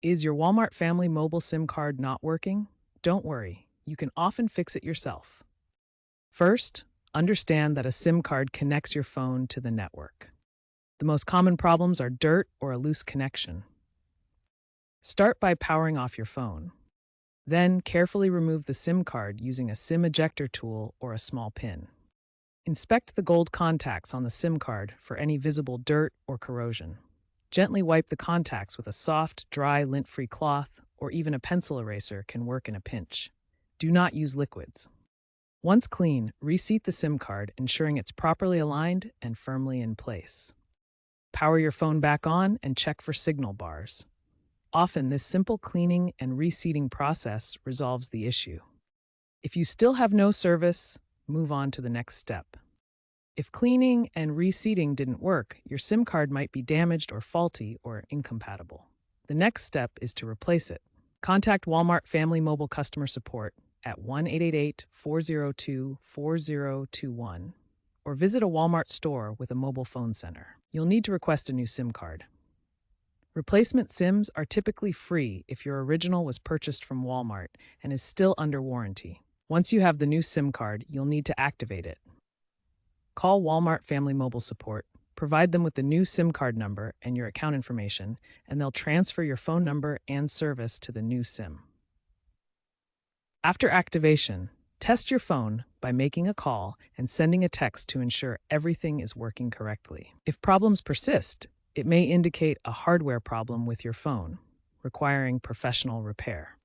Is your Walmart Family Mobile SIM card not working? Don't worry, you can often fix it yourself. First, understand that a SIM card connects your phone to the network. The most common problems are dirt or a loose connection. Start by powering off your phone. Then, carefully remove the SIM card using a SIM ejector tool or a small pin. Inspect the gold contacts on the SIM card for any visible dirt or corrosion. Gently wipe the contacts with a soft, dry, lint-free cloth, or even a pencil eraser can work in a pinch. Do not use liquids. Once clean, reseat the SIM card, ensuring it's properly aligned and firmly in place. Power your phone back on and check for signal bars. Often, this simple cleaning and reseating process resolves the issue. If you still have no service, move on to the next step. If cleaning and reseating didn't work, your SIM card might be damaged or faulty or incompatible. The next step is to replace it. Contact Walmart Family Mobile Customer Support at 1-888-402-4021 or visit a Walmart store with a mobile phone center. You'll need to request a new SIM card. Replacement SIMs are typically free if your original was purchased from Walmart and is still under warranty. Once you have the new SIM card, you'll need to activate it. Call Walmart Family Mobile Support, provide them with the new SIM card number and your account information, and they'll transfer your phone number and service to the new SIM. After activation, test your phone by making a call and sending a text to ensure everything is working correctly. If problems persist, it may indicate a hardware problem with your phone, requiring professional repair.